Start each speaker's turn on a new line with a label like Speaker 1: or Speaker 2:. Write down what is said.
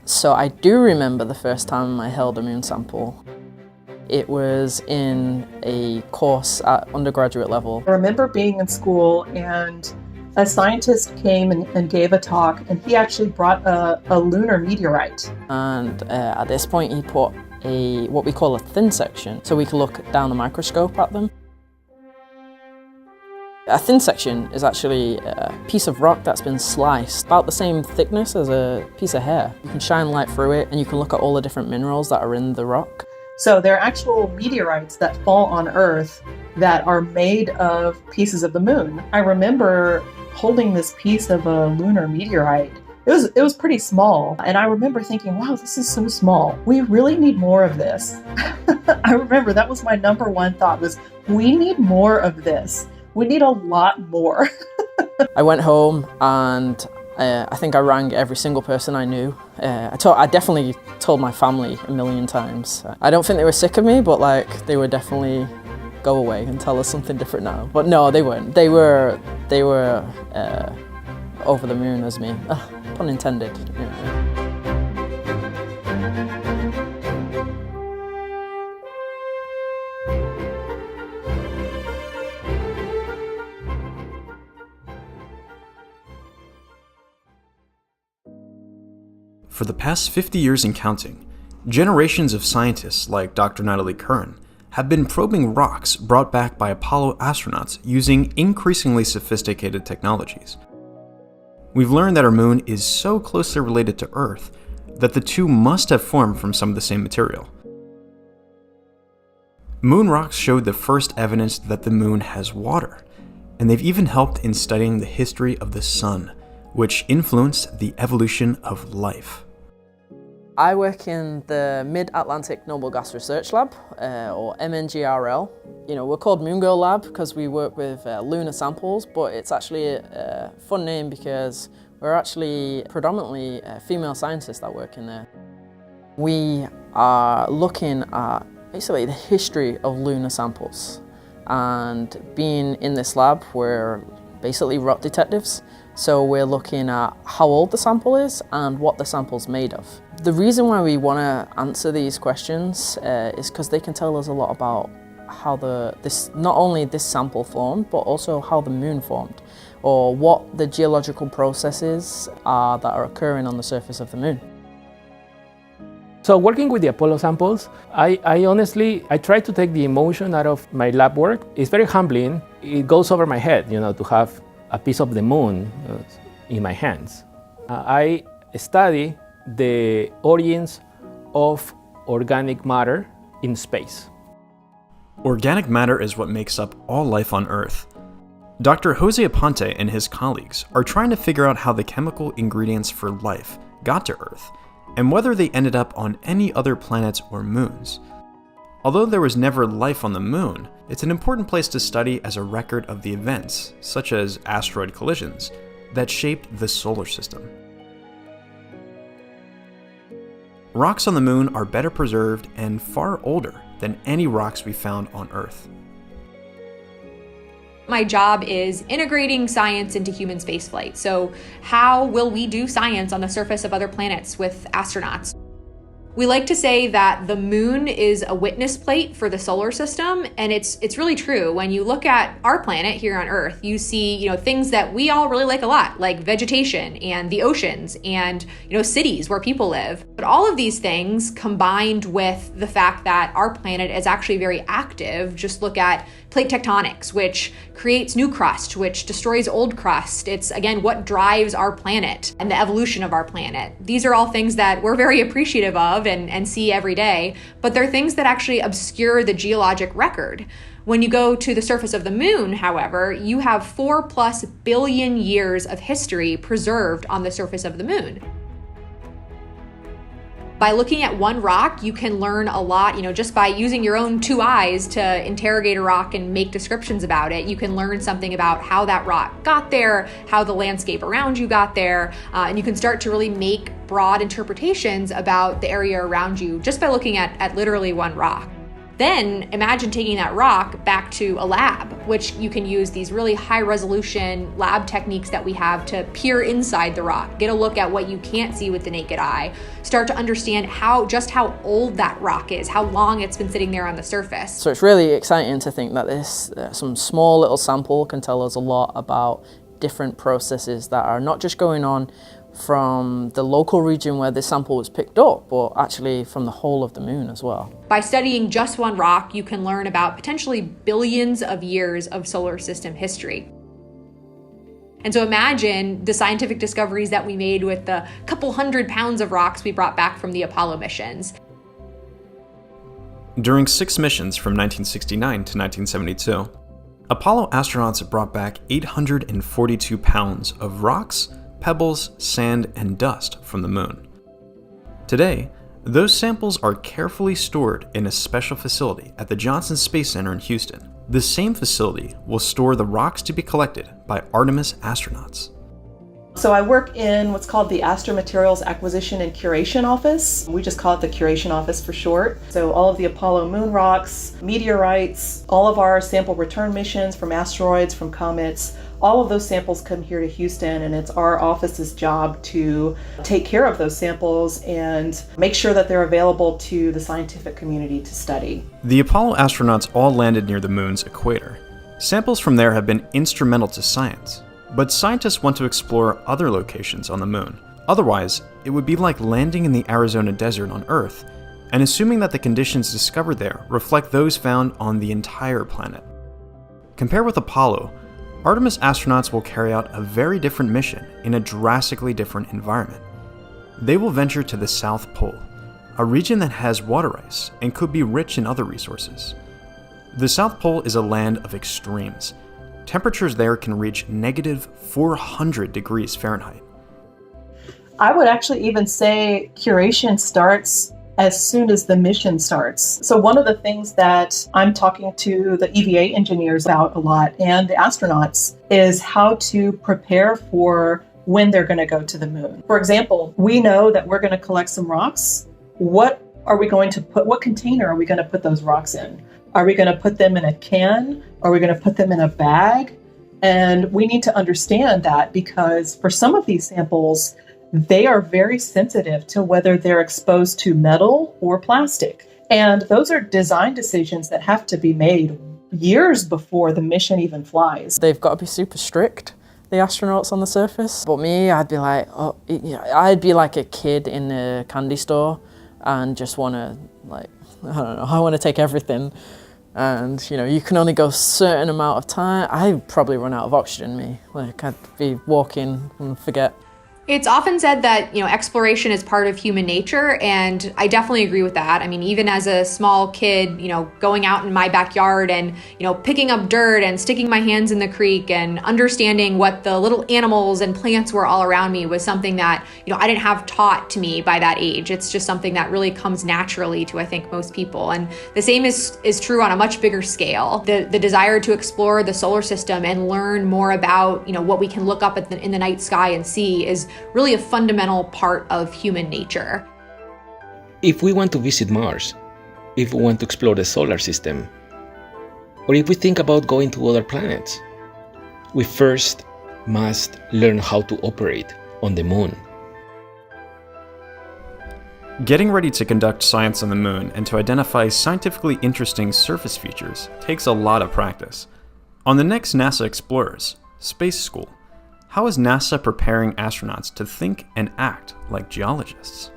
Speaker 1: So I do remember the first time I held a moon sample. It was in a course at undergraduate level.
Speaker 2: I remember being in school and a scientist came and gave a talk, and he actually brought a lunar meteorite.
Speaker 1: And at this point he put what we call a thin section, so we could look down the microscope at them. A thin section is actually a piece of rock that's been sliced, about the same thickness as a piece of hair. You can shine light through it and you can look at all the different minerals that are in the rock.
Speaker 2: So they're actual meteorites that fall on Earth that are made of pieces of the moon. I remember holding this piece of a lunar meteorite. It was pretty small, and I remember thinking, wow, this is so small. We really need more of this. I remember that was my number one thought, was we need more of this. We need a lot more.
Speaker 1: I went home and I think I rang every single person I knew. I definitely told my family a million times. I don't think they were sick of me, but like they were definitely go away and tell us something different now. But no, they weren't. They were over the moon as me. Pun intended. Yeah.
Speaker 3: For the past 50 years and counting, generations of scientists like Dr. Natalie Curran have been probing rocks brought back by Apollo astronauts using increasingly sophisticated technologies. We've learned that our moon is so closely related to Earth that the two must have formed from some of the same material. Moon rocks showed the first evidence that the moon has water, and they've even helped in studying the history of the sun, which influenced the evolution of life.
Speaker 1: I work in the Mid-Atlantic Noble Gas Research Lab, or MNGRL. You know, we're called Moon Girl Lab because we work with lunar samples, but it's actually a fun name because we're actually predominantly female scientists that work in there. We are looking at basically the history of lunar samples, and being in this lab, we're basically rock detectives. So we're looking at how old the sample is and what the sample's made of. The reason why we want to answer these questions is because they can tell us a lot about how not only this sample formed, but also how the moon formed, or what the geological processes are that are occurring on the surface of the moon.
Speaker 4: So working with the Apollo samples, I honestly try to take the emotion out of my lab work. It's very humbling. It goes over my head, to have a piece of the moon in my hands. I study the origins of organic matter in space.
Speaker 3: Organic matter is what makes up all life on Earth. Dr. Jose Aponte and his colleagues are trying to figure out how the chemical ingredients for life got to Earth, and whether they ended up on any other planets or moons. Although there was never life on the moon, it's an important place to study as a record of the events, such as asteroid collisions, that shaped the solar system. Rocks on the moon are better preserved and far older than any rocks we found on Earth.
Speaker 5: My job is integrating science into human spaceflight. So how will we do science on the surface of other planets with astronauts? We like to say that the moon is a witness plate for the solar system, and it's really true. When you look at our planet here on Earth, you see, things that we all really like a lot, like vegetation and the oceans and, cities where people live. But all of these things combined with the fact that our planet is actually very active. Just look at plate tectonics, which creates new crust, which destroys old crust. It's, again, what drives our planet and the evolution of our planet. These are all things that we're very appreciative of and see every day, but they're things that actually obscure the geologic record. When you go to the surface of the moon, however, you have 4+ billion years of history preserved on the surface of the moon. By looking at one rock, you can learn a lot, just by using your own two eyes to interrogate a rock and make descriptions about it. You can learn something about how that rock got there, how the landscape around you got there, and you can start to really make broad interpretations about the area around you just by looking at literally one rock. Then imagine taking that rock back to a lab, which you can use these really high resolution lab techniques that we have to peer inside the rock, get a look at what you can't see with the naked eye, start to understand just how old that rock is, how long it's been sitting there on the surface.
Speaker 1: So it's really exciting to think that some small little sample can tell us a lot about different processes that are not just going on from the local region where this sample was picked up, but actually from the whole of the moon as well.
Speaker 5: By studying just one rock, you can learn about potentially billions of years of solar system history. And so imagine the scientific discoveries that we made with the couple 100 pounds of rocks we brought back from the Apollo missions.
Speaker 3: During 6 missions from 1969 to 1972, Apollo astronauts brought back 842 pounds of rocks, pebbles, sand, and dust from the moon. Today, those samples are carefully stored in a special facility at the Johnson Space Center in Houston. The same facility will store the rocks to be collected by Artemis astronauts.
Speaker 2: So I work in what's called the Astromaterials Acquisition and Curation Office. We just call it the Curation Office for short. So all of the Apollo moon rocks, meteorites, all of our sample return missions from asteroids, from comets, all of those samples come here to Houston, and it's our office's job to take care of those samples and make sure that they're available to the scientific community to study.
Speaker 3: The Apollo astronauts all landed near the moon's equator. Samples from there have been instrumental to science. But scientists want to explore other locations on the moon. Otherwise, it would be like landing in the Arizona desert on Earth, and assuming that the conditions discovered there reflect those found on the entire planet. Compared with Apollo, Artemis astronauts will carry out a very different mission in a drastically different environment. They will venture to the South Pole, a region that has water ice and could be rich in other resources. The South Pole is a land of extremes. Temperatures there can reach negative 400 degrees Fahrenheit.
Speaker 2: I would actually even say curation starts as soon as the mission starts. So one of the things that I'm talking to the EVA engineers about a lot and the astronauts is how to prepare for when they're going to go to the moon. For example, we know that we're going to collect some rocks. What container are we going to put those rocks in? Are we going to put them in a can? Are we going to put them in a bag? And we need to understand that because for some of these samples, they are very sensitive to whether they're exposed to metal or plastic. And those are design decisions that have to be made years before the mission even flies.
Speaker 1: They've got to be super strict, the astronauts on the surface. But me, I'd be like, I'd be like a kid in a candy store and just want to, I want to take everything. And, you can only go a certain amount of time. I'd probably run out of oxygen, me. I'd be walking and forget.
Speaker 5: It's often said that, exploration is part of human nature, and I definitely agree with that. I mean, even as a small kid, going out in my backyard and, picking up dirt and sticking my hands in the creek and understanding what the little animals and plants were all around me was something that, I didn't have taught to me by that age. It's just something that really comes naturally to, I think, most people. And the same is true on a much bigger scale. The desire to explore the solar system and learn more about, what we can look up in the night sky and see is really a fundamental part of human nature.
Speaker 6: If we want to visit Mars, if we want to explore the solar system, or if we think about going to other planets, we first must learn how to operate on the moon.
Speaker 3: Getting ready to conduct science on the moon and to identify scientifically interesting surface features takes a lot of practice. On the next NASA Explorers, Space School, how is NASA preparing astronauts to think and act like geologists?